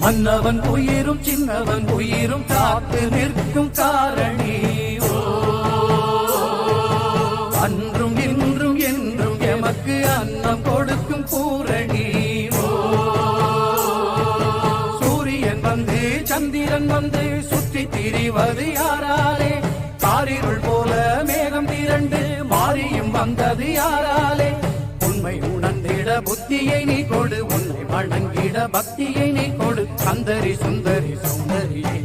மன்னவன் உயிரும் சின்னவன் உயிரும் காத்து நிற்கும் காரணி அன்றும் இன்றும் என்றும் எமக்கு அன்னம் கொடுக்கும் பூரணி சூரியன் வந்து சந்திரன் வந்து சுற்றி திரிவது யாராலே காரிருள் போல மேகம் திரண்டு மாறியும் வந்தது யாராலே உண்மை உணர்ந்திட புத்தியை நீ கொடு உன்னை வணங்கிட பக்தியை நீ கொடு சந்தரி சுந்தரி சௌந்தரியே